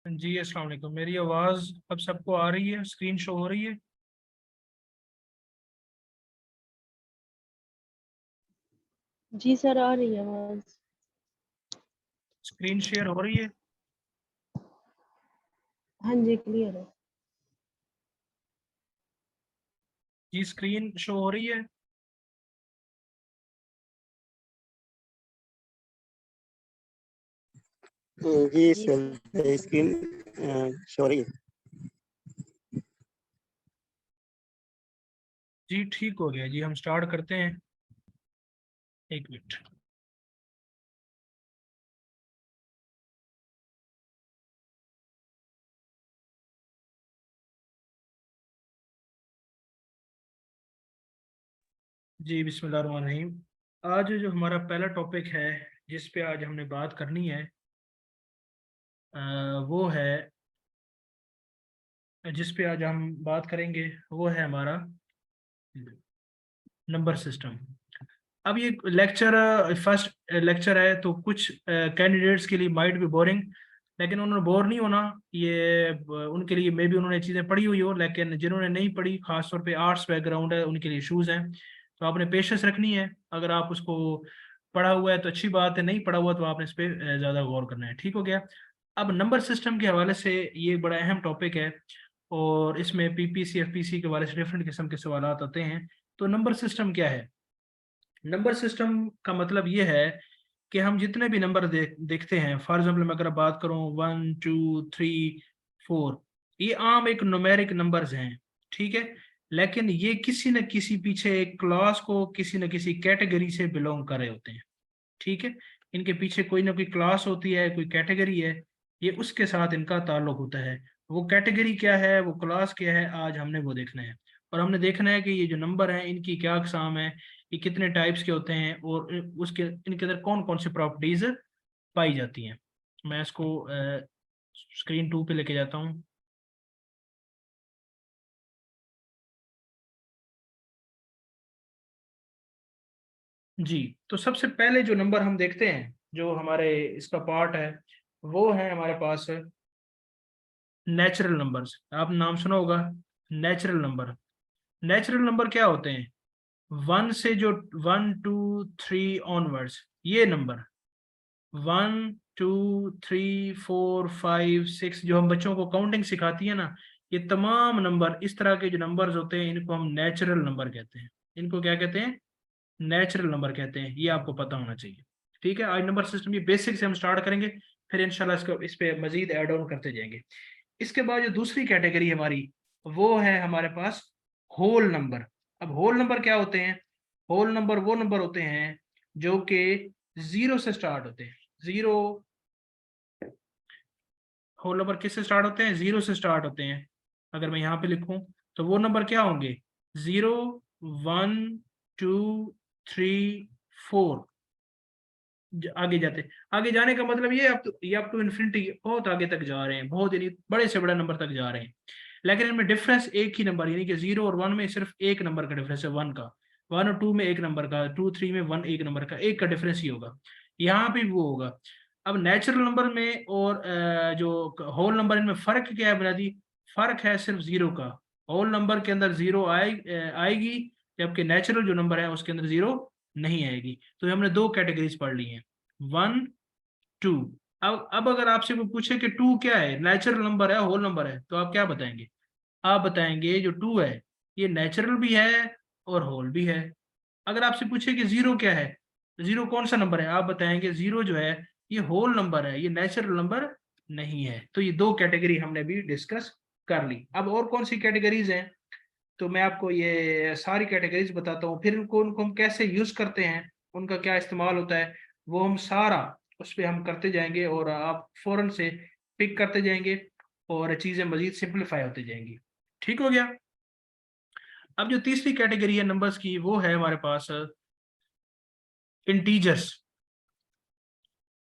जी अस्सलाम वालेकुम। मेरी आवाज़ अब सबको आ रही है? स्क्रीन शो हो रही है? जी सर, आ रही है आवाज। स्क्रीन शेयर हो रही है? हाँ जी, क्लियर है। जी स्क्रीन शो हो रही है? जी जी सर, स्क्रीन शो रही है। जी ठीक हो गया जी, हम स्टार्ट करते हैं। एक मिनट। जी बिस्मिल्लाहिर्रहमानिर्रहीम। आज जो हमारा पहला टॉपिक है जिस पे आज हमने बात करनी है वो है, जिस पे आज हम बात करेंगे वो है हमारा नंबर सिस्टम। अब ये लेक्चर फर्स्ट लेक्चर है तो कुछ कैंडिडेट्स के लिए माइट भी बोरिंग, लेकिन उन्होंने बोर नहीं होना। ये उनके लिए मे भी उन्होंने चीज़ें पढ़ी हुई हो, लेकिन जिन्होंने नहीं पढ़ी, खासतौर पे आर्ट्स बैकग्राउंड है, उनके लिए इशूज़ हैं। तो आपने पेशेंस रखनी है। अगर आप उसको पढ़ा हुआ है तो अच्छी बात है, नहीं पढ़ा हुआ तो आपने इस पर ज़्यादा गौर करना है। ठीक हो गया। अब नंबर सिस्टम के हवाले से ये बड़ा अहम टॉपिक है और इसमें पीपीसी एफपीसी के हवाले से डिफरेंट किस्म के सवाल आते हैं। तो नंबर सिस्टम क्या है? नंबर सिस्टम का मतलब ये है कि हम जितने भी नंबर देखते हैं, फॉर एग्जाम्पल मैं अगर बात करूं 1 2 3 4, ये आम एक न्यूमेरिक नंबर्स हैं। ठीक है। लेकिन ये किसी न किसी पीछे एक क्लास को, किसी न किसी कैटेगरी से बिलोंग कर रहे होते हैं। ठीक है। इनके पीछे कोई ना कोई क्लास होती है, कोई कैटेगरी है, ये उसके साथ इनका ताल्लुक होता है। वो कैटेगरी क्या है, वो क्लास क्या है, आज हमने वो देखना है। और हमने देखना है कि ये जो नंबर हैं इनकी क्या अकसाम है, ये कितने टाइप्स के होते हैं और उसके इनके अंदर कौन कौन सी प्रॉपर्टीज पाई जाती हैं। मैं इसको स्क्रीन 2 पे लेके जाता हूँ। जी, तो सबसे पहले जो नंबर हम देखते हैं, जो हमारे इसका पार्ट है, वो है हमारे पास नेचुरल नंबर्स। आप नाम सुना होगा, नेचुरल नंबर। नेचुरल नंबर क्या होते हैं? वन से जो 1 2 3 ऑनवर्ड्स, ये नंबर 1 2 3 4 5 6 जो हम बच्चों को काउंटिंग सिखाती है ना, ये तमाम नंबर, इस तरह के जो नंबर्स होते हैं इनको हम नेचुरल नंबर कहते हैं। इनको क्या कहते हैं? नेचुरल नंबर कहते हैं। ये आपको पता होना चाहिए। ठीक है। आज नंबर सिस्टम ये बेसिक से हम स्टार्ट करेंगे, फिर इंशाल्लाह इसको इस पे मजीद ऐड ऑन करते जाएंगे। इसके बाद जो दूसरी कैटेगरी हमारी, वो है हमारे पास होल नंबर। अब होल नंबर क्या होते हैं? होल नंबर वो नंबर होते हैं जो कि जीरो से स्टार्ट होते हैं। जीरो, होल नंबर किससे स्टार्ट होते हैं? जीरो से स्टार्ट होते हैं। अगर मैं यहाँ पे लिखूं तो वो नंबर क्या होंगे? 0 1 2 3 4। आगे जाते, आगे जाने का मतलब ये अप टू इन्फिनिटी, बहुत आगे तक जा रहे हैं, बहुत यानी बड़े से बड़े नंबर तक जा रहे हैं। लेकिन इनमें डिफरेंस एक ही नंबर, यानी कि 0 और 1 में सिर्फ एक नंबर का डिफरेंस है, 1 का। 1 और 2 में एक नंबर का, 2 3 में 1 एक नंबर का, एक का डिफरेंस ही होगा। यहाँ पे वो होगा। अब नेचुरल नंबर में और जो होल नंबर, इनमें फर्क क्या है बुनियादी? फर्क है सिर्फ जीरो का। होल नंबर के अंदर जीरो आएगी, जबकि नेचुरल जो नंबर है उसके अंदर जीरो नहीं आएगी। तो हमने दो कैटेगरीज पढ़ ली हैं, 1 2। अब अगर आपसे वो पूछे कि 2 क्या है, नेचुरल नंबर है होल नंबर है, तो आप क्या बताएंगे? आप बताएंगे जो 2 है ये नेचुरल भी है और होल भी है। अगर आपसे पूछे कि 0 क्या है, जीरो कौन सा नंबर है, आप बताएंगे 0 जो है ये होल नंबर है, ये नेचुरल नंबर नहीं है। तो ये दो कैटेगरी हमने भी डिस्कस कर ली। अब और कौन सी कैटेगरीज हैं, तो मैं आपको ये सारी कैटेगरीज बताता हूँ, फिर उनको हम कैसे यूज करते हैं, उनका क्या इस्तेमाल होता है, वो हम सारा उस पर हम करते जाएंगे और आप फौरन से पिक करते जाएंगे और चीज़ें मजीद सिंप्लीफाई होती जाएंगी। ठीक हो गया। अब जो तीसरी कैटेगरी है नंबर्स की, वो है हमारे पास इंटीजर्स।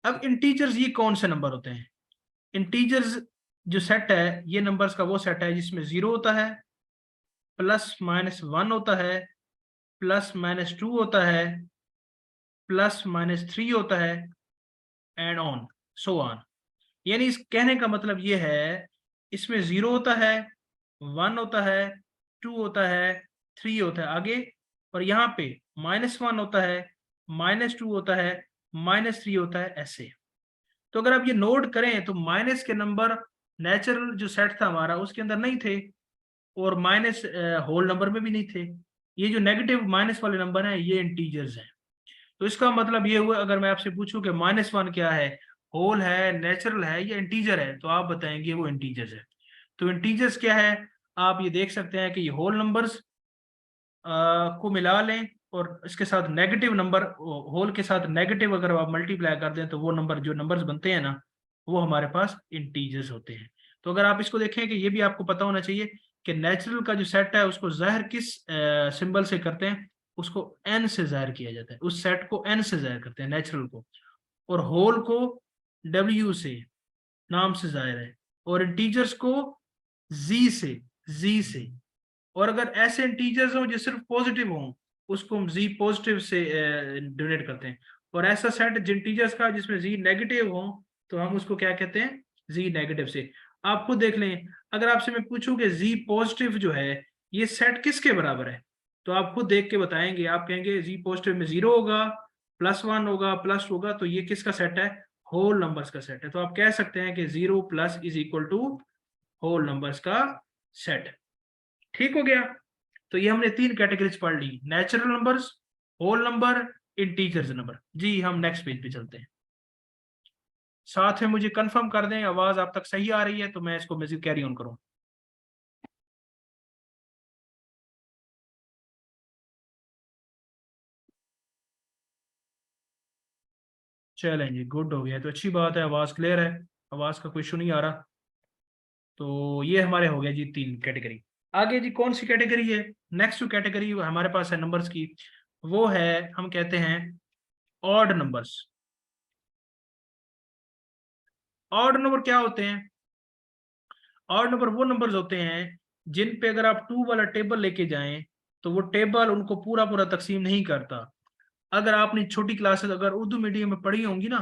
अब इंटीजर्स ये कौन से नंबर होते हैं? इंटीजर्स जो सेट है, ये नंबर्स का वो सेट है जिसमें 0 होता है, +-1 होता है, +-2 होता है, +-3 होता है, एंड ऑन सो ऑन। यानी इस कहने का मतलब ये है, इसमें 0 होता है, 1 होता है, 2 होता है, 3 होता है आगे, और यहाँ पे -1 होता है, -2 होता है, -3 होता है, ऐसे। तो अगर आप ये नोट करें तो माइनस के नंबर नेचुरल जो सेट था हमारा उसके अंदर नहीं थे, और माइनस होल नंबर में भी नहीं थे। ये जो नेगेटिव माइनस वाले नंबर हैं ये इंटीजर्स हैं। तो इसका मतलब ये हुआ, अगर मैं आपसे पूछूं कि -1 क्या है, होल है, नेचुरल है या इंटीजर है, तो आप बताएंगे वो इंटीजर्स है। तो इंटीजर्स क्या है, आप ये देख सकते हैं कि ये होल नंबर्स को मिला लें और इसके साथ नेगेटिव नंबर, होल के साथ नेगेटिव अगर आप मल्टीप्लाई कर दें तो वो नंबर, जो नंबर्स बनते हैं ना, वो हमारे पास इंटीजर्स होते हैं। तो अगर आप इसको देखें कि ये भी आपको पता होना चाहिए कि नेचुरल का जो सेट है उसको ज़ाहिर किस सिंबल से करते हैं, उसको n से ज़ाहिर किया जाता है, उस सेट को n से ज़ाहिर करते हैं नेचुरल को, और होल को w से, नाम से ज़ाहिर है, और इंटीजर्स को z से। और अगर ऐसे इंटीजर्स हों जो सिर्फ पॉजिटिव हों, उसको हम z पॉजिटिव से डिनोट करते हैं, और ऐसा सेट इंटीजर्स का जिसमें z नेगेटिव हो तो हम उसको क्या कहते हैं, z नेगेटिव से। आप खुद देख लें, अगर आपसे मैं पूछूं कि z पॉजिटिव जो है ये सेट किसके बराबर है, तो आप खुद देख के बताएंगे, आप कहेंगे z पॉजिटिव में 0 होगा, +1 होगा, +2 होगा, तो ये किसका सेट है, होल नंबर्स का सेट है। तो आप कह सकते हैं कि 0 + = होल नंबर्स का सेट। ठीक हो गया। तो ये हमने 3 कैटेगरीज पढ़ ली, natural numbers, whole number, integers number. जी हम नेक्स्ट पेज पे चलते हैं। साथ में मुझे कंफर्म कर दें आवाज आप तक सही आ रही है तो मैं इसको म्यूजिक कैरी ऑन करूं। चलें जी, गुड हो गया, तो अच्छी बात है, आवाज क्लियर है, आवाज का कोई इशू नहीं आ रहा। तो ये हमारे हो गया जी 3 कैटेगरी। आगे जी कौन सी कैटेगरी है, नेक्स्ट जो कैटेगरी हमारे पास है नंबर्स की, वो है, हम कहते हैं ऑड नंबर्स। ऑड नंबर क्या होते हैं, ऑड नंबर वो नंबर्स होते हैं जिन पे अगर आप 2 वाला टेबल लेके जाएं तो वो टेबल उनको पूरा पूरा तकसीम नहीं करता। अगर आपने छोटी क्लासेस अगर उर्दू मीडियम में पढ़ी होंगी ना,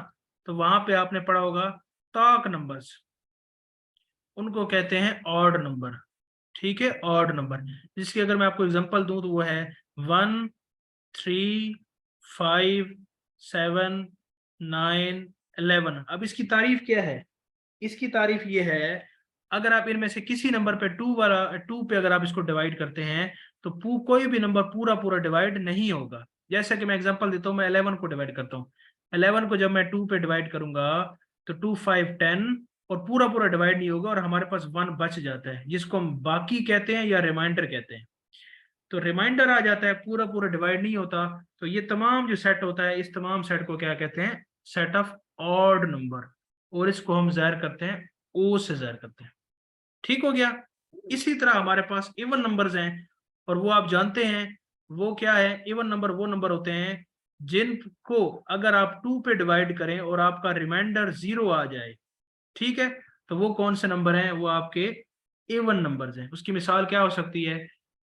तो वहां पे आपने पढ़ा होगा ताक नंबर्स, उनको कहते हैं ऑड नंबर। ठीक है, ऑड नंबर, जिसकी अगर मैं आपको एग्जांपल दूं तो वो है 1, 3, 5, 7, 9, 11। अब इसकी तारीफ क्या है, इसकी तारीफ ये है, अगर आप इनमें से किसी नंबर पे 2 पे अगर आप इसको डिवाइड करते हैं तो कोई भी नंबर पूरा पूरा डिवाइड नहीं होगा। जैसे कि मैं एग्जांपल देता हूँ, मैं 11 को डिवाइड करता हूँ, 11 को जब मैं 2 पे डिवाइड करूंगा तो 2, 5, 10, और पूरा पूरा डिवाइड नहीं होगा और हमारे पास 1 बच जाता है, जिसको हम बाकी कहते हैं या रिमाइंडर कहते हैं। तो रिमाइंडर आ जाता है, पूरा पूरा डिवाइड नहीं होता। तो ये तमाम जो सेट होता है, इस तमाम सेट को क्या कहते हैं, सेट ऑफ ऑड नंबर, और इसको हम ज़ाहिर करते हैं ओ से ज़ाहिर करते हैं। ठीक हो गया। इसी तरह हमारे पास इवन नंबर्स हैं, और वो आप जानते हैं वो क्या है, इवन नंबर वो नंबर होते हैं जिनको अगर आप 2 पे डिवाइड करें और आपका रिमाइंडर 0 आ जाए, ठीक है, तो वो कौन से नंबर हैं, वो आपके इवन नंबर्स हैं। उसकी मिसाल क्या हो सकती है,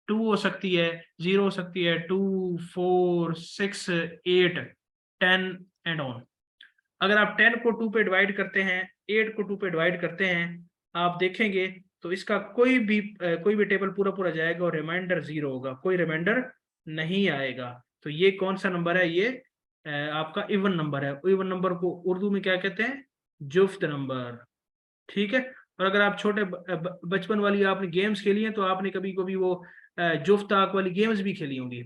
2 हो सकती है, 0 हो सकती है, 2, 4, 6, 8, 10 एंड ऑन। अगर आप 10 को 2 पे डिवाइड करते हैं, 8 को 2 पे डिवाइड करते हैं, आप देखेंगे तो इसका कोई भी टेबल पूरा पूरा जाएगा और रिमाइंडर 0 होगा, कोई रिमाइंडर नहीं आएगा। तो ये कौन सा नंबर है, ये आपका इवन नंबर है। इवन नंबर को उर्दू में क्या कहते हैं, जुफ्त नंबर। ठीक है। और अगर आप छोटे बचपन वाली आपने गेम्स खेली हैं तो आपने कभी कभी वो जुफ्त ताक वाली गेम्स भी खेली होंगी,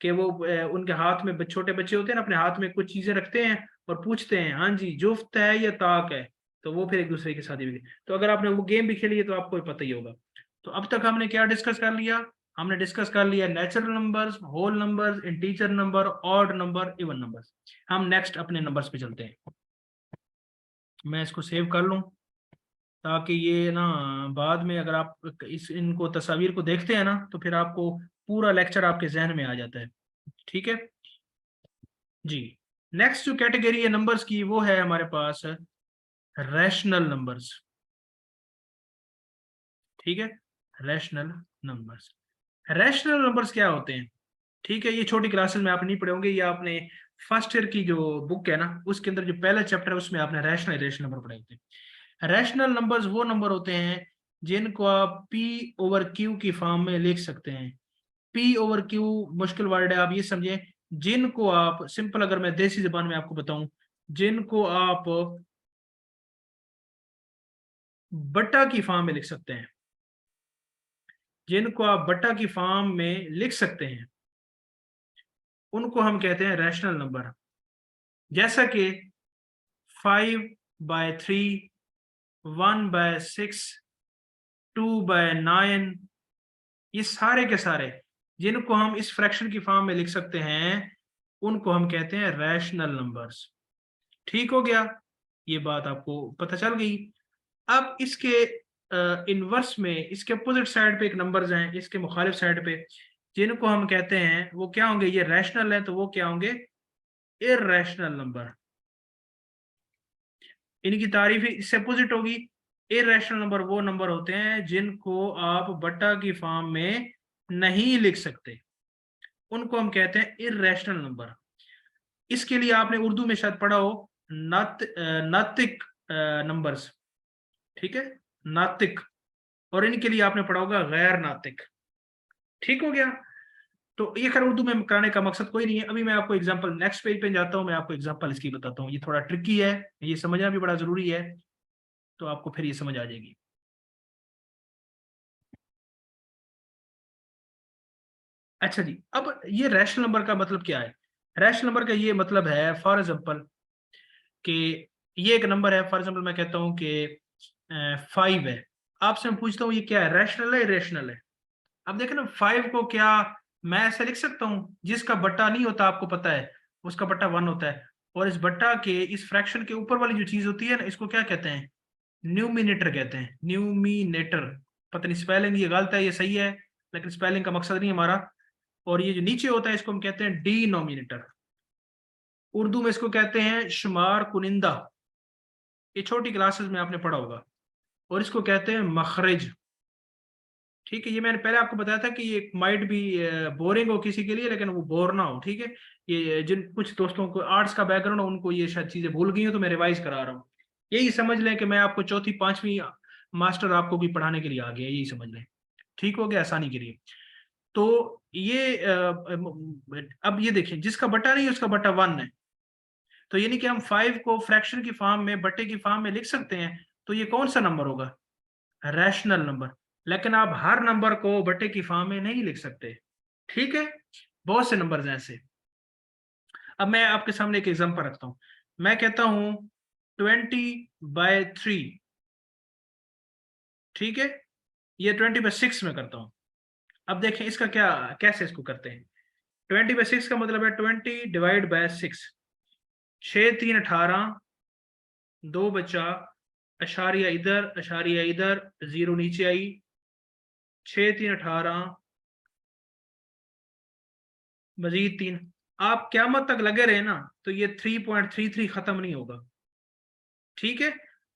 कि वो उनके हाथ में, छोटे बच्चे होते हैं ना, अपने हाथ में कुछ चीजें रखते हैं और पूछते हैं हाँ जी जुफ्त है या ताक है, तो वो फिर एक दूसरे के साथ ही। तो अगर आपने वो गेम भी खेली है तो आपको पता ही होगा। तो अब तक हमने क्या डिस्कस कर लिया, हमने डिस्कस कर लिया natural numbers, whole numbers, integer number, odd number, even numbers. हम नेक्स्ट अपने नंबर्स पे चलते हैं। मैं इसको सेव कर लूं ताकि ये ना बाद में अगर आप इनको तस्वीर को देखते हैं ना तो फिर आपको पूरा लेक्चर आपके जहन में आ जाता है। ठीक है जी। नेक्स्ट जो कैटेगरी है नंबर्स की वो है हमारे पास रैशनल नंबर्स। ठीक है, रैशनल नंबर्स। रैशनल नंबर्स क्या होते हैं, ठीक है, ये छोटी क्लासेस में आप नहीं पढ़े होंगे, ये आपने फर्स्ट ईयर की जो बुक है ना उसके अंदर जो पहला चैप्टर है उसमें आपने रैशनल नंबर पढ़े होते हैं। रैशनल नंबर्स वो नंबर होते हैं जिनको आप P ओवर Q की फॉर्म में लिख सकते हैं। P ओवर Q मुश्किल वर्ड है, आप ये समझें, जिनको आप सिंपल, अगर मैं देसी जबान में आपको बताऊं, जिनको आप बटा की फॉर्म में लिख सकते हैं, जिनको आप बटा की फॉर्म में लिख सकते हैं, उनको हम कहते हैं रैशनल नंबर। जैसा कि 5/3, 1/6, 2/9, ये सारे के सारे जिनको हम इस फ्रैक्शन की फॉर्म में लिख सकते हैं, उनको हम कहते हैं रैशनल नंबर्स। ठीक हो गया, ये बात आपको पता चल गई। अब इसके इनवर्स में, इसके अपोजिट साइड पे एक नंबर्स हैं, इसके मुखालिफ साइड पे, जिनको हम कहते हैं वो क्या होंगे, ये रैशनल है तो वो क्या होंगे, इररेशनल नंबर। इनकी तारीफ इससे अपोजिट होगी। इररेशनल नंबर वो नंबर होते हैं जिनको आप बटा की फॉर्म में नहीं लिख सकते, उनको हम कहते हैं इररेशनल नंबर। इसके लिए आपने उर्दू में शायद पढ़ा हो नातिक नंबर्स, ठीक है, नातिक, और इनके लिए आपने पढ़ा होगा गैर नातिक। ठीक हो गया, तो ये खैर उर्दू में कराने का मकसद कोई नहीं है। अभी मैं आपको एग्जांपल, नेक्स्ट पेज पे जाता हूँ, मैं आपको एग्जांपल इसकी बताता हूँ, ये थोड़ा ट्रिकी है, ये समझना भी बड़ा जरूरी है, तो आपको फिर ये समझ आ जाएगी। अच्छा जी, अब ये रैशनल नंबर का मतलब क्या है? रैशनल नंबर का ये मतलब है, फॉर एग्जांपल कि ये एक नंबर है, फॉर एग्जांपल मैं कहता हूँ कि 5 है, आपसे मैं पूछता हूँ ये क्या है, रैशनल है इरेशनल है? अब देखें ना, 5 को क्या मैं ऐसे लिख सकता हूँ, जिसका बट्टा नहीं होता आपको पता है, उसका बट्टा 1 होता है, और इस बट्टा के, इस फ्रैक्शन के ऊपर वाली जो चीज होती है ना, इसको क्या कहते हैं, न्यूमिनेटर कहते हैं, न्यूमिनेटर। पता नहीं स्पेलिंग ये गलत है, ये सही है, लेकिन स्पेलिंग का मकसद नहीं हमारा। और ये जो नीचे होता है इसको हम कहते हैं डिनोमिनेटर। उर्दू में इसको कहते हैं शुमार कुनिंदा, ये छोटी क्लासेस में आपने पढ़ा होगा, और इसको कहते हैं मखरज। ठीक है, ये मैंने पहले आपको बताया था कि ये माइट भी बोरिंग हो किसी के लिए, लेकिन वो बोर ना हो। ठीक है, ये जिन कुछ दोस्तों को आर्ट्स का बैकग्राउंड हो, उनको ये शायद चीजें भूल गई हो, तो मैं रिवाइज करा रहा हूँ। यही समझ लें कि मैं आपको चौथी पांचवी मास्टर आपको भी पढ़ाने के लिए आ गया, यही समझ लें। ठीक हो गया, आसानी के लिए। तो ये अब ये देखिए, जिसका बटा नहीं है उसका बटा 1 है, तो यानी कि हम 5 को फ्रैक्शन की फॉर्म में, बटे की फॉर्म में लिख सकते हैं, तो ये कौन सा नंबर होगा, रैशनल नंबर। लेकिन आप हर नंबर को बटे की फॉर्म में नहीं लिख सकते। ठीक है, बहुत से नंबर्स हैं ऐसे। अब मैं आपके सामने एक एग्जांपल रखता हूं, मैं कहता हूं 20/3, ठीक है, ये 20/6 में करता हूं। अब देखें इसका क्या, कैसे इसको करते हैं। 20/6 का मतलब है 20/6, 6×3 = 18, 2 बचा, अशारिया इधर, अशारिया इधर, 0 नीचे आई, 6×3 = 18, मजीद 3। आप क्यामत तक लगे रहे ना, तो ये 3.33 खत्म नहीं होगा। ठीक है,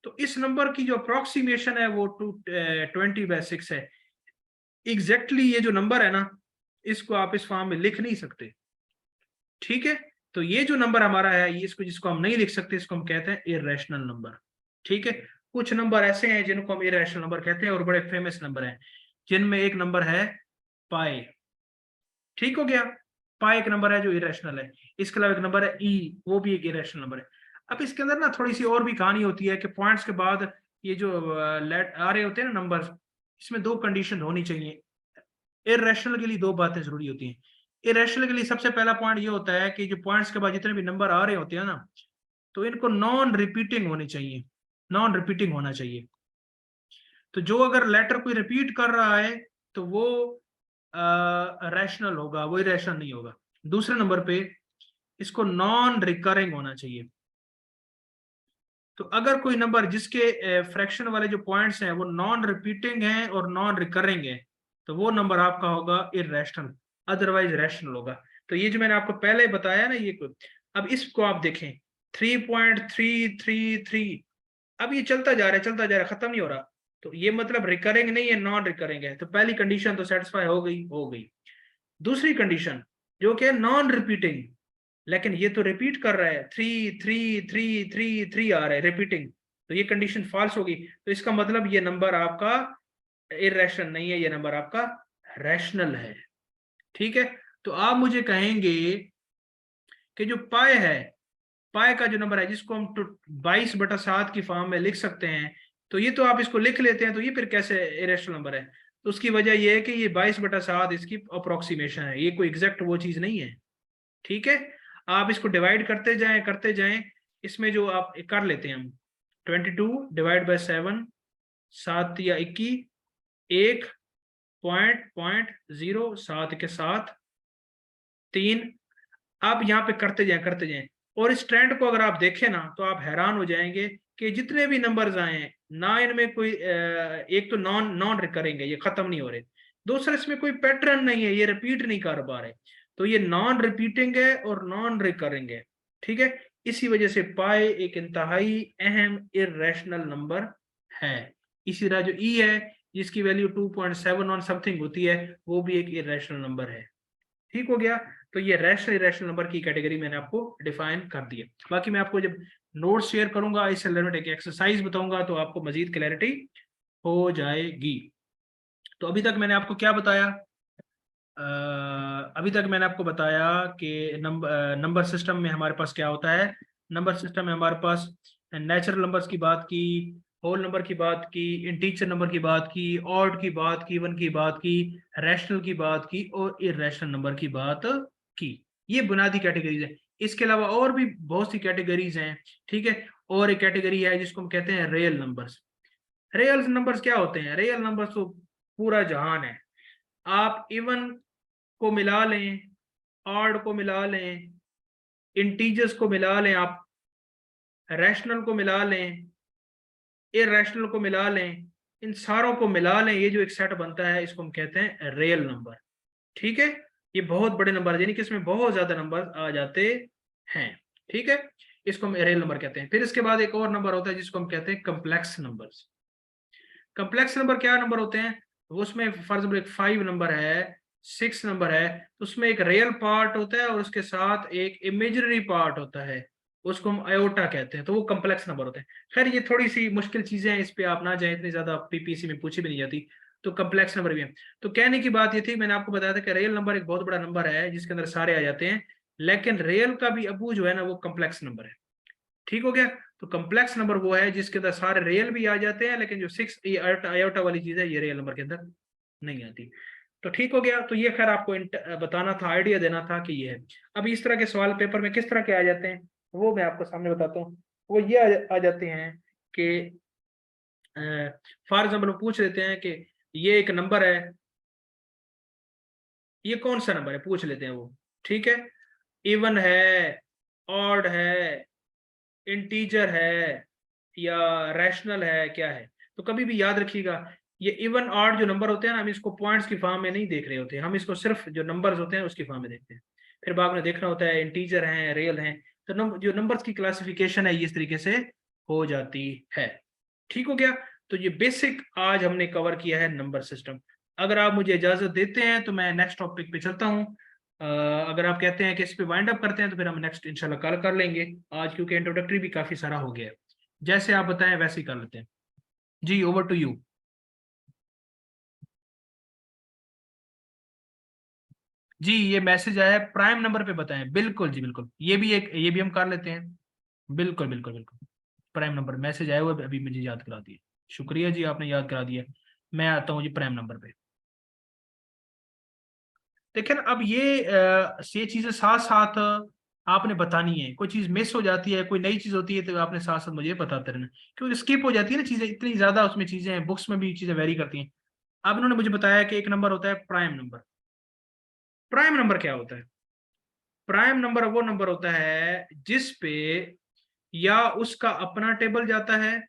तो इस नंबर की जो अप्रोक्सीमेशन है वो 20/6 है। एग्जैक्टली ये जो नंबर है ना, इसको आप इस फॉर्म में लिख नहीं सकते। ठीक है, तो ये जो नंबर हमारा है, ये इसको, जिसको हम नहीं लिख सकते, इसको हम कहते हैं इररेशनल नंबर। ठीक है, कुछ नंबर ऐसे हैं जिनको हम इररेशनल नंबर कहते हैं, और बड़े फेमस नंबर हैं, जिनमें एक नंबर है पाई। ठीक हो गया, पाई एक नंबर है जो इरेशनल है। इसके अलावा एक नंबर है ई, वो भी एक इरेशनल नंबर है। अब इसके अंदर ना थोड़ी सी और भी कहानी होती है कि पॉइंट्स के बाद ये जो लेट आ रहे होते हैं ना नंबर, इसमें 2 कंडीशन होनी चाहिए। इरेशनल के लिए 2 बातें जरूरी होती हैं। इरेशनल के लिए सबसे पहला पॉइंट ये होता है कि जो पॉइंट्स के बाद जितने भी नंबर आ रहे होते हैं ना, तो इनको नॉन रिपीटिंग होनी चाहिए, नॉन रिपीटिंग होना चाहिए। तो जो अगर लेटर कोई रिपीट कर रहा है तो वो रैशनल होगा, वो इरेशनल नहीं होगा। दूसरे नंबर पे इसको नॉन रिकरिंग होना चाहिए। तो अगर कोई नंबर जिसके फ्रैक्शन वाले जो पॉइंट्स हैं वो नॉन रिपीटिंग हैं और नॉन रिकरिंग है, तो वो नंबर आपका होगा इरेशनल, अदरवाइज रैशनल होगा। तो ये जो मैंने आपको पहले बताया ना, ये अब इसको आप देखें 3.333, अब ये चलता जा रहा है, चलता जा रहा है, खत्म नहीं हो रहा, तो ये मतलब रिकरिंग नहीं है, नॉन रिकरिंग है। तो पहली कंडीशन तो सेटिस्फाई हो गई, हो गई। दूसरी कंडीशन जो कि नॉन रिपीटिंग, लेकिन ये तो रिपीट कर रहा है, 3 3 3 3 3 आ रहा है रिपीटिंग, तो ये कंडीशन फॉल्स होगी, तो इसका मतलब ये नंबर आपका इरेशनल नहीं है, ये नंबर आपका रैशनल है। ठीक है, तो आप मुझे कहेंगे कि जो पाए है, पाए का जो नंबर है जिसको हम 22/7 की फॉर्म में लिख सकते हैं, तो ये तो आप इसको लिख लेते हैं, तो ये फिर कैसे इरेशनल नंबर है? तो उसकी वजह ये है कि ये 22/7 इसकी अप्रोक्सीमेशन है, ये कोई एग्जैक्ट वो चीज नहीं है। ठीक है, आप इसको डिवाइड करते जाएं, इसमें जो आप कर लेते हैं हम 22 ÷ 7, 7 या 21, 1.07 के साथ 3, आप यहाँ पे करते जाएं और इस ट्रेंड को अगर आप देखें ना तो आप हैरान हो जाएंगे कि जितने भी नंबर्स आए ना, इनमें कोई एक तो नॉन नॉन रिकरिंग है, ये खत्म नहीं हो रहे, दूसरा इसमें कोई पैटर्न नहीं है, ये रिपीट नहीं कर पा रहे, तो ये नॉन रिपीटिंग है और नॉन रिकरिंग है। ठीक है, इसी वजह से पाई एक इंतहाई अहम इरेशनल नंबर है। इसी तरह जो ई है जिसकी वैल्यू 2.7 समथिंग होती है, वो भी एक इरेशनल नंबर है। ठीक हो गया, तो ये रैशनल इरेशनल नंबर की कैटेगरी मैंने आपको डिफाइन कर दी है। बाकी मैं आपको जब नोट्स शेयर करूंगा, इससे रिलेटेड एक एक्सरसाइज बताऊंगा, तो आपको मजीद क्लैरिटी हो जाएगी। तो अभी तक मैंने आपको क्या बताया? अभी तक मैंने आपको बताया कि नंबर सिस्टम में हमारे पास क्या होता है। नंबर सिस्टम में हमारे पास नेचुरल नंबर्स की बात की, होल नंबर की बात की, इंटीजर नंबर की बात की, ऑड की बात की, इवन की बात की, रैशनल की बात की और इरेशनल नंबर की बात की। ये बुनियादी कैटेगरीज है। इसके अलावा और भी बहुत सी कैटेगरीज हैं। ठीक है, और एक कैटेगरी है जिसको हम कहते हैं रियल नंबर्स। रियल नंबर्स क्या होते हैं? रियल नंबर्स तो पूरा जहान है। आप इवन को मिला लें, ऑड को मिला लें, इंटीजर्स को मिला लें, आप रैशनल को मिला लें, इरेशनल को मिला लें, इन सारों को मिला लें, ये जो एक सेट बनता है इसको हम कहते हैं रियल नंबर। ठीक है, ये बहुत बड़े नंबर यानी कि इसमें बहुत ज्यादा नंबर आ जाते हैं। ठीक है, इसको हम रियल नंबर कहते हैं। फिर इसके बाद एक और नंबर होता है जिसको हम कहते हैं कम्प्लेक्स नंबर्स। कम्प्लेक्स नंबर क्या नंबर होते हैं? उसमें फॉर एग्जाम्पल एक 5 नंबर है, 6 नंबर है, तो उसमें एक रियल पार्ट होता है और उसके साथ एक इमेजिनरी पार्ट होता है, उसको हम आयोटा कहते हैं, तो वो कम्प्लेक्स नंबर होते हैं। खैर ये थोड़ी सी मुश्किल चीजें हैं, इस पे आप ना जाए, इतनी ज्यादा पीपीसी में पूछी भी नहीं जाती। तो कम्प्लेक्स नंबर भी है। तो कहने की बात ये थी, मैंने आपको बताया था कि रियल नंबर एक बहुत बड़ा नंबर है जिसके अंदर सारे आ जाते हैं, लेकिन रियल का भी अबू जो है ना वो कम्प्लेक्स नंबर है। ठीक हो गया, तो कम्प्लेक्स नंबर वो है जिसके अंदर सारे रियल भी आ जाते हैं, लेकिन जो 6 आयोटा वाली चीज है ये रियल नंबर के अंदर नहीं आती। तो ठीक हो गया, तो ये खैर आपको बताना था, आइडिया देना था कि ये है। अब इस तरह के सवाल पेपर में किस तरह के आ जाते हैं वो मैं आपको सामने बताता हूँ। वो ये आ जाते हैं कि फॉर एग्जाम्पल पूछ लेते हैं कि ये एक नंबर है, ये कौन सा नंबर है पूछ लेते हैं वो। ठीक है, इवन है, ऑड है, इंटीजर है या रैशनल है, क्या है? तो कभी भी याद रखिएगा, ये इवन ऑड जो नंबर होते हैं ना, हम इसको पॉइंट्स की फॉर्म में नहीं देख रहे होते, हम इसको सिर्फ जो नंबर्स होते हैं उसकी फॉर्म में देखते हैं। फिर बाद में देखना होता है इंटीजर हैं, रियल हैं, तो जो नंबर्स की क्लासिफिकेशन है ये इस तरीके से हो जाती है। ठीक हो गया, तो ये बेसिक आज हमने कवर किया है नंबर सिस्टम। अगर आप मुझे इजाजत देते हैं तो मैं नेक्स्ट टॉपिक पे चलता हूँ। अगर आप कहते हैं कि इस पे वाइंड अप करते हैं तो फिर हम नेक्स्ट इंशाल्लाह कल कर लेंगे आज, क्योंकि इंट्रोडक्टरी भी काफी सारा हो गया है। जैसे आप बताएं वैसे ही कर लेते हैं। जी, ओवर टू यू। जी, ये मैसेज आया है, प्राइम नंबर पे बताएं। बिल्कुल जी, बिल्कुल, ये भी हम कर लेते हैं। बिल्कुल बिल्कुल बिल्कुल, प्राइम नंबर मैसेज आया हुआ है, अभी मुझे याद करा दिया, शुक्रिया जी, आपने याद करा दिया। मैं आता हूँ जी प्राइम नंबर पे। देखिए ना, अब ये चीजें साथ साथ आपने बतानी है, कोई चीज मिस हो जाती है, कोई नई चीज होती है, तो आपने साथ साथ मुझे बताते रहना, क्योंकि स्किप हो जाती है ना चीजें, इतनी ज्यादा उसमें चीजें हैं, बुक्स में भी चीजें वेरी करती हैं। अब इन्होंने मुझे बताया कि एक नंबर होता है प्राइम नंबर। प्राइम नंबर क्या होता है? प्राइम नंबर वो नंबर होता है जिस पे या उसका अपना टेबल जाता है,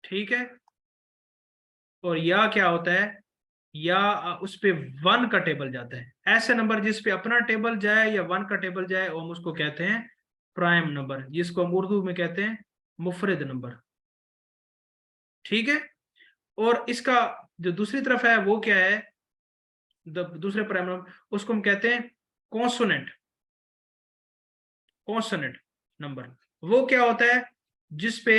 ठीक है, और या क्या होता है, या उस पे 1 का टेबल जाता है। ऐसे नंबर जिस पे अपना टेबल जाए या 1 का टेबल जाए, और हम उसको कहते हैं प्राइम नंबर, जिसको हम उर्दू में कहते हैं मुफरिद नंबर। ठीक है, और इसका जो दूसरी तरफ है वो क्या है, दूसरे प्राइम नंबर, उसको हम कहते हैं कॉन्सोनेंट। कॉन्सोनेंट नंबर वो क्या होता है? जिसपे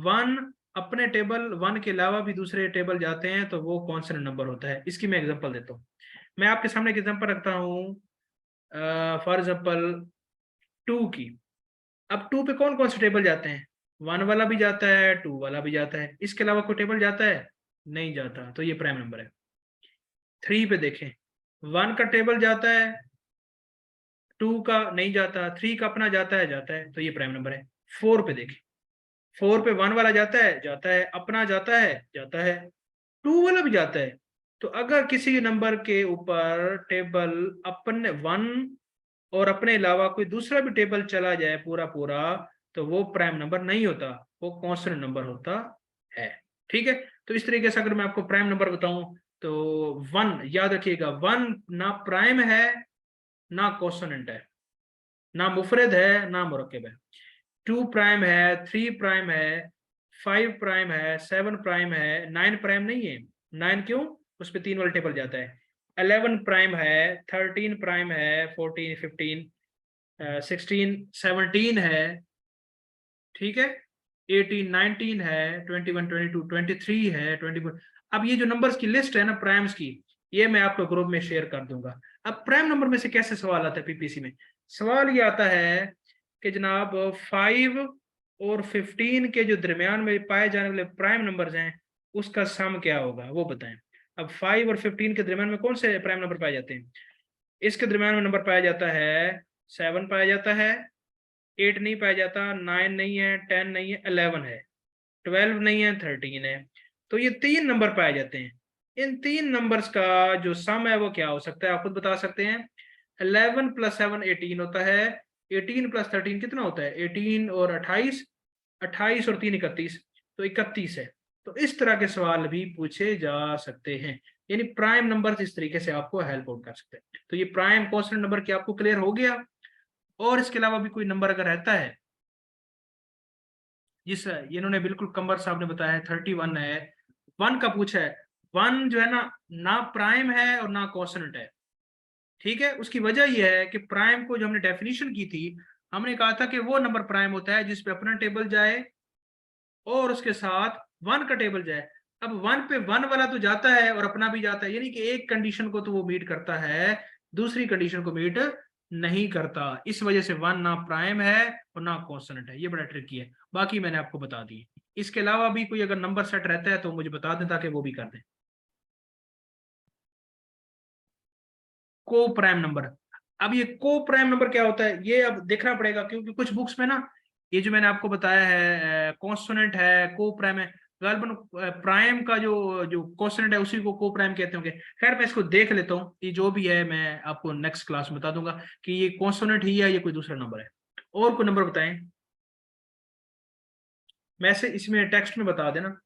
1 अपने टेबल 1 के अलावा भी दूसरे टेबल जाते हैं तो वो कॉन्स्टेंट नंबर होता है। इसकी मैं एग्जांपल देता हूँ। मैं आपके सामने एक एग्जांपल रखता हूँ फॉर एग्जांपल 2 की। अब 2 पे कौन कौन से टेबल जाते हैं? 1 वाला भी जाता है, 2 वाला भी जाता है, इसके अलावा कोई टेबल जाता है? नहीं जाता, तो ये प्राइम नंबर है। 3 पे देखें, 1 का टेबल जाता है, 2 का नहीं जाता, 3 का अपना जाता है, तो ये प्राइम नंबर है। 4 पे देखें, 4 पे 1 वाला जाता है, अपना जाता है, 2 वाला भी जाता है। तो अगर किसी नंबर के ऊपर टेबल अपने 1 और अपने अलावा कोई दूसरा भी टेबल चला जाए पूरा पूरा, तो वो प्राइम नंबर नहीं होता, वो कांस्टेंट नंबर होता है। ठीक है, तो इस तरीके से अगर मैं आपको प्राइम नंबर बताऊं तो 1 याद रखिएगा, 1 ना प्राइम है ना कॉन्सोनेंट है, ना मुफरद है ना मुरक्कब है। 2 प्राइम है, 3 प्राइम है, 5 प्राइम है, 7 प्राइम है, 9 प्राइम नहीं है। 9 क्यों? उस पर 3 वाला टेबल जाता है। 11 प्राइम है, 13 प्राइम है, 14 15 16 17 है, ठीक है, 18 19 है, 21 22 23 है, 24। अब ये जो नंबर्स की लिस्ट है ना प्राइम्स की, ये मैं आपको ग्रुप में शेयर कर दूंगा। अब प्राइम नंबर में से कैसे सवाल आता है पीपीसी में? सवाल ये आता है कि जनाब 5 और 15 के जो दरमियान में पाए जाने वाले प्राइम नंबर्स हैं उसका सम क्या होगा, वो बताएं। अब 5 और 15 के दरमियान में कौन से प्राइम नंबर पाए जाते हैं? इसके दरमियान में नंबर पाया जाता है 7 पाया जाता है, 8 नहीं पाया जाता, 9 नहीं है, 10 नहीं है, 11 है, 12 नहीं है, 13 है। तो ये 3 नंबर पाए जाते हैं। इन 3 नंबर्स का जो सम है वो क्या हो सकता है, आप खुद बता सकते हैं। 11 + 7 18 होता है, 18 + 13 कितना होता है? 18 और 28, 28 और 3 31, तो 31 है। तो इस तरह के सवाल भी पूछे जा सकते हैं, यानी प्राइम नंबर इस तरीके से आपको हेल्प आउट कर सकते हैं। तो ये प्राइम कांस्टेंट नंबर क्या आपको क्लियर हो गया? और इसके अलावा भी कोई नंबर अगर रहता है जिस इन्होंने बिल्कुल कंबर साहब ने बताया है 31 है, 1 का पूछा है, 1 जो है ना प्राइम है और ना कॉन्स्टेंट है। ठीक है, उसकी वजह यह है कि प्राइम को जो हमने डेफिनेशन की थी, हमने कहा था कि वो नंबर प्राइम होता है जिसपे अपना टेबल जाए और उसके साथ 1 का टेबल जाए। अब 1 पे 1 वाला तो जाता है और अपना भी जाता है, यानी कि एक कंडीशन को तो वो मीट करता है, दूसरी कंडीशन को मीट नहीं करता। इस वजह से 1 ना प्राइम है और ना कॉन्स्टेंट है। ये बड़ा ट्रिकी है, बाकी मैंने आपको बता दी। इसके अलावा भी कोई अगर नंबर सेट रहता है तो मुझे बता दें ताकि वो भी कर दें। को प्राइम नंबर, अब ये को प्राइम नंबर क्या होता है ये अब देखना पड़ेगा, क्योंकि कुछ बुक्स में ना ये जो मैंने आपको बताया है कॉन्स्टेंट है, को प्राइम है, गालबन प्राइम का जो कॉन्स्टेंट है उसी को को प्राइम कहते होंगे। खैर मैं इसको देख लेता हूँ, ये जो भी है मैं आपको नेक्स्ट क्लास में बता दूंगा कि ये कॉन्स्टेंट ही है, ये कोई दूसरा नंबर है। और कोई नंबर बताएं, वैसे इसमें टेक्स्ट में बता देना।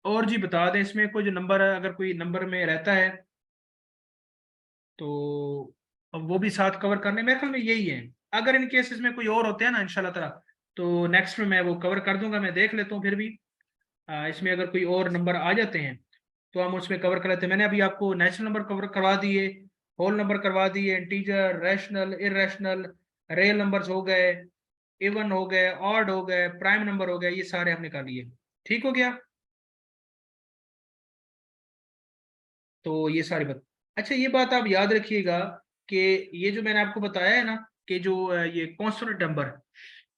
और जी बता दें इसमें कोई जो नंबर अगर कोई नंबर में रहता है तो अब वो भी साथ कवर करने, मेरे ख्याल में यही है। अगर इन केसेस में कोई और होते हैं ना इंशाल्लाह ताला तो नेक्स्ट में मैं वो कवर कर दूंगा। मैं देख लेता हूँ फिर भी इसमें अगर कोई और नंबर आ जाते हैं तो हम उसमें कवर कर लेते हैं। मैंने अभी आपको नेचुरल नंबर कवर करवा दिए, होल नंबर करवा दिए, integer, rational, irrational, real numbers हो गए, इवन हो गए, ऑड हो गए, प्राइम नंबर हो गए, ये सारे हमने कर लिए। ठीक हो गया? तो ये सारी बात, अच्छा ये बात आप याद रखिएगा कि ये जो मैंने आपको बताया है ना कि जो ये कॉन्स्टेंट नंबर,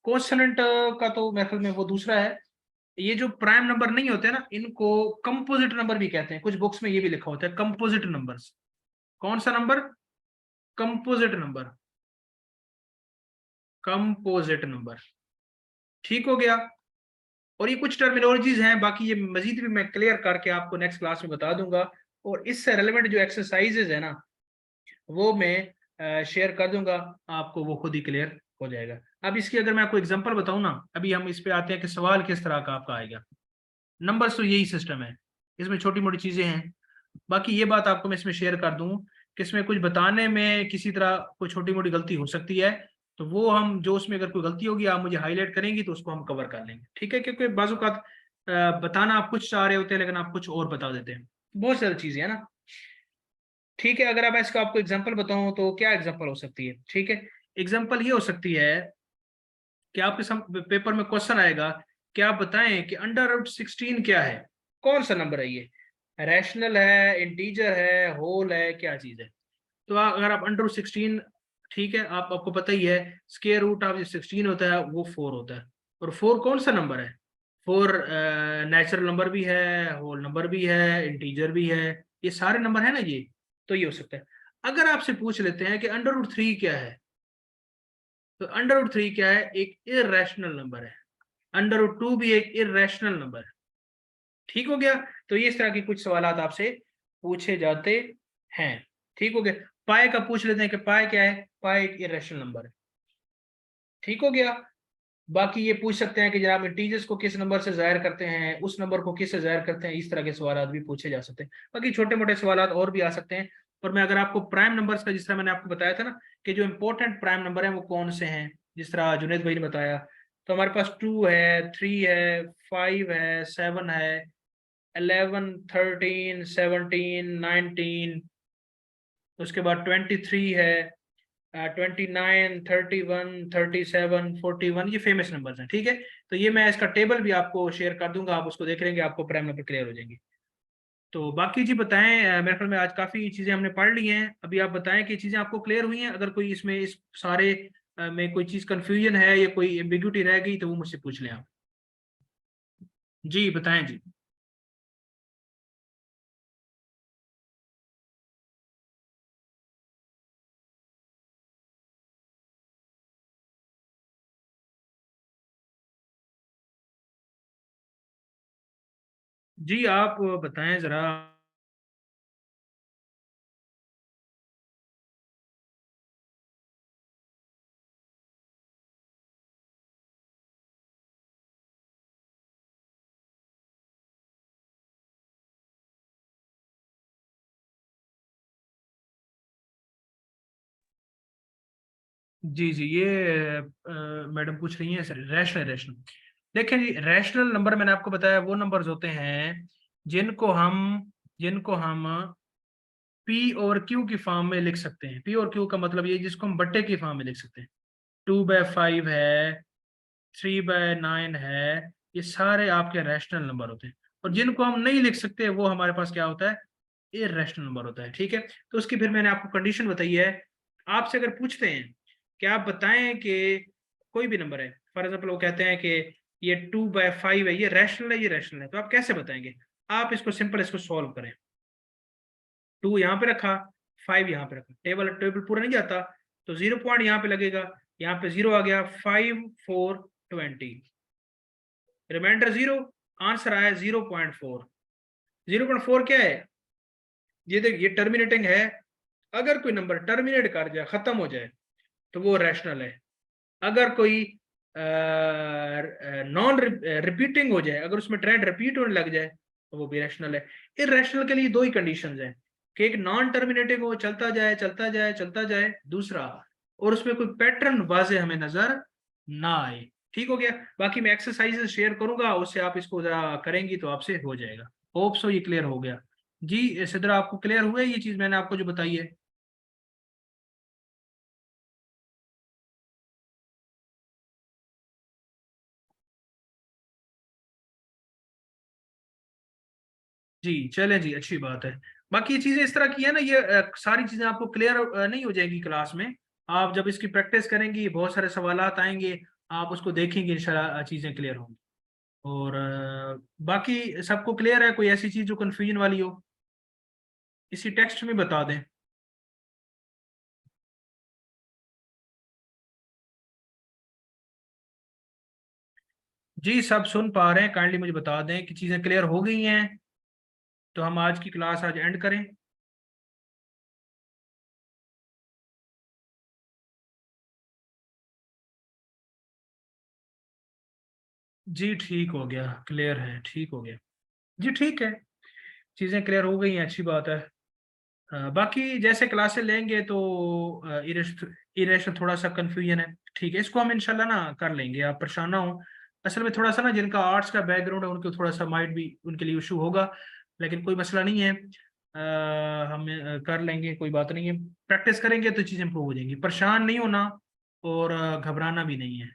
कॉन्स्टेंट का तो मेरे ख्याल में वो दूसरा है। ये जो प्राइम नंबर नहीं होते ना इनको कंपोजिट नंबर भी कहते हैं, कुछ बुक्स में ये भी लिखा होता है कंपोजिट नंबर्स। कौन सा number? Composite number, composite number. ठीक हो गया? और ये कुछ टर्मिनोलॉजीज हैं, बाकी ये मजीद भी मैं क्लियर करके आपको नेक्स्ट क्लास में बता दूंगा। और इससे रेलेवेंट जो एक्सरसाइजेज है ना वो मैं शेयर कर दूंगा, आपको वो खुद ही क्लियर हो जाएगा। अब इसकी अगर मैं आपको एग्जांपल बताऊं ना, अभी हम इस पे आते हैं कि सवाल किस तरह का आपका आएगा। नंबर्स तो यही सिस्टम है, इसमें छोटी मोटी चीजें हैं। बाकी ये बात आपको मैं इसमें शेयर कर दूं कि इसमें कुछ बताने में किसी तरह कोई छोटी मोटी गलती हो सकती है, तो वो हम जो उसमें अगर कोई गलती होगी आप मुझे हाईलाइट करेंगी तो उसको हम कवर कर लेंगे। ठीक है, क्योंकि बाज़-औक़ात बताना आप कुछ चाह रहे होते हैं लेकिन आप कुछ और बता देते हैं, बहुत सारी चीजें है ना। ठीक है, अगर अब इसका आपको एग्जांपल बताऊं तो क्या एग्जांपल हो सकती है? ठीक है, एग्जांपल ये हो सकती है कि आपके पेपर में क्वेश्चन आएगा कि आप बताएं कि अंडर रूट 16 क्या है, कौन सा नंबर है ये, रैशनल है, इंटीजर है, होल है, क्या चीज है? तो अगर आप अंडर रूट 16, ठीक है, आपको पता ही है स्क्वायर रूट ऑफ जो 16 होता है वो 4 होता है। और 4 कौन सा नंबर है? 4 नेचुरल नंबर भी है, होल नंबर भी है, इंटीजर भी है, ये सारे नंबर है ना ये। तो ये हो सकता है। अगर आपसे पूछ लेते हैं कि अंडर रूट 3 क्या है, तो अंडर रूट 3 क्या है? एक इरेशनल नंबर है। अंडर रूट 2 भी एक इरेशनल नंबर है। ठीक हो गया? तो ये इस तरह के कुछ सवाल आपसे पूछे जाते हैं। ठीक हो गया? पाए का पूछ लेते हैं कि पाए क्या है? पाए एक इरेशनल नंबर है। ठीक हो गया? बाकी ये पूछ सकते हैं कि जनाब इंटीजर्स को किस नंबर से जाहिर करते हैं, उस नंबर को किस से जाहिर करते हैं, इस तरह के सवाल भी पूछे जा सकते हैं। बाकी छोटे मोटे सवाल और भी आ सकते हैं। और मैं अगर आपको प्राइम नंबर्स का, जिस तरह मैंने आपको बताया था ना कि जो इंपॉर्टेंट प्राइम नंबर है वो कौन से हैं, जिस तरह जुनेद भाई ने बताया, तो हमारे पास 2 है, 3 है, 5 है, 7 है, 11, 13, 17, 19, उसके बाद 23 है, 29, 31, 37, 41, ये फेमस नंबर्स हैं। ठीक है, तो ये मैं इसका टेबल भी आपको शेयर कर दूंगा, आप उसको देख लेंगे, आपको प्राइम नंबर क्लियर हो जाएंगे। तो बाकी जी बताएं, मेरे ख्याल में आज काफ़ी चीज़ें हमने पढ़ ली हैं। अभी आप बताएं कि चीज़ें आपको क्लियर हुई हैं। अगर कोई इसमें इस सारे में कोई चीज़ कंफ्यूजन है या कोई एम्बिग्यूटी रह गई तो वो मुझसे पूछ लें आप। जी बताएं जी। जी आप बताएं ज़रा। जी जी, ये मैडम पूछ रही हैं सर, रैशनल रैशनल। देखें जी, रैशनल नंबर मैंने आपको बताया वो नंबर्स होते हैं जिनको हम पी और क्यू की फॉर्म में लिख सकते हैं। पी और क्यू का मतलब ये जिसको हम बट्टे की फॉर्म में लिख सकते हैं। 2/5 है, 3/9 है, ये सारे आपके रैशनल नंबर होते हैं। और जिनको हम नहीं लिख सकते वो हमारे पास क्या होता है? इररेशनल नंबर होता है। ठीक है, तो उसकी फिर मैंने आपको कंडीशन बताई है। आपसे अगर पूछते हैं कि आप बताएं कि कोई भी नंबर है, फॉर एग्जाम्पल वो कहते हैं कि ये 2/5 है, ये रैशनल है, ये रैशनल है, तो आप कैसे बताएंगे? आप इसको सिंपल इसको सॉल्व करें। 2 यहाँ पे रखा, 5 यहाँ पे रखा, टेबल टेबल पूरा नहीं जाता, तो 0 पॉइंट यहाँ पे लगेगा, यहाँ पे 0 आ गया, 5, 4, 20, रिमाइंडर 0, आंसर आया 0.4। 0.4 क्या है? ये देख, ये टर्मिनेटिंग है। अगर कोई नंबर टर्मिनेट कर जाए, खत्म हो जाए, तो वो रैशनल है। अगर कोई नॉन रिपीटिंग हो जाए, अगर उसमें ट्रेंड रिपीट होने लग जाए, तो वो भी रैशनल है। इररेशनल के लिए दो ही कंडीशंस हैं कि एक नॉन टर्मिनेटिंग हो, चलता जाए चलता जाए चलता जाए, दूसरा और उसमें कोई पैटर्न वाजे हमें नजर ना आए। ठीक हो गया? बाकी मैं एक्सरसाइजेस शेयर करूंगा, उससे आप इसको जरा करेंगी तो आपसे हो जाएगा। होप सो ये क्लियर हो गया। जी सिद्रा, आपको क्लियर हुआ है ये चीज मैंने आपको जो बताई है? जी चलें जी, अच्छी बात है। बाकी ये चीजें इस तरह की है ना, ये सारी चीजें आपको क्लियर नहीं हो जाएगी क्लास में। आप जब इसकी प्रैक्टिस करेंगी, बहुत सारे सवालात आएंगे, आप उसको देखेंगे, इंशाल्लाह चीजें क्लियर होंगी। और बाकी सबको क्लियर है? कोई ऐसी चीज जो कंफ्यूजन वाली हो, इसी टेक्स्ट में बता दें। जी सब सुन पा रहे हैं? काइंडली मुझे बता दें कि चीजें क्लियर हो गई हैं, तो हम आज की क्लास आज एंड करें। जी ठीक हो गया, क्लियर है, ठीक हो गया। जी ठीक है, चीजें क्लियर हो गई हैं, अच्छी बात है। बाकी जैसे क्लासें लेंगे तो इरेशनल थोड़ा सा कंफ्यूजन है। ठीक है, इसको हम इंशाल्लाह ना कर लेंगे, आप परेशान ना हो। असल में थोड़ा सा ना जिनका आर्ट्स का बैकग्राउंड है उनको थोड़ा सा माइट भी उनके लिए इशू होगा, लेकिन कोई मसला नहीं है। हम कर लेंगे, कोई बात नहीं है। प्रैक्टिस करेंगे तो चीज़ इंप्रूव हो जाएंगी। परेशान नहीं होना और घबराना भी नहीं है,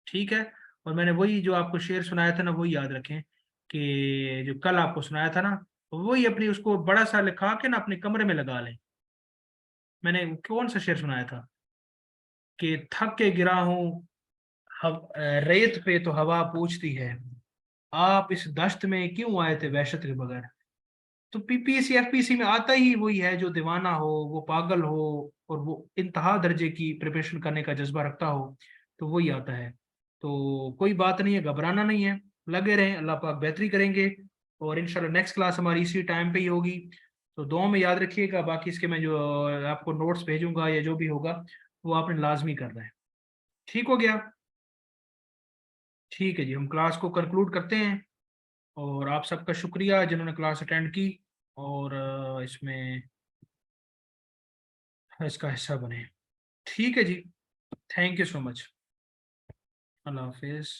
ठीक है। और मैंने वही जो आपको शेर सुनाया था ना, वही याद रखें कि जो कल आपको सुनाया था ना, वही अपनी उसको बड़ा सा लिखा के ना अपने कमरे में लगा लें। मैंने कौन सा शेर सुनाया था कि थक के गिरा हूँ रेत पे तो हवा पूछती है, आप इस दश्त में क्यों आए थे वहशत के बगैर। तो पीपीएससी एफपीसी में आता ही वही है, जो दीवाना हो, वो पागल हो और वो इंतहा दर्जे की प्रिपरेशन करने का जज्बा रखता हो, तो वही आता है। तो कोई बात नहीं है, घबराना नहीं है, लगे रहें, अल्लाह पाक बेहतरी करेंगे। और इंशाल्लाह नेक्स्ट क्लास हमारी इसी टाइम पे ही होगी। तो दुआ में याद रखिएगा, बाकी इसके मैं जो आपको नोट्स भेजूंगा या जो भी होगा वो आपने लाजमी करना है। ठीक हो गया? ठीक है जी, हम क्लास को कंक्लूड करते हैं। और आप सबका शुक्रिया जिन्होंने क्लास अटेंड की और इसमें इसका हिस्सा बने। ठीक है जी, थैंक यू सो मच। अल्लाह हाफिज़।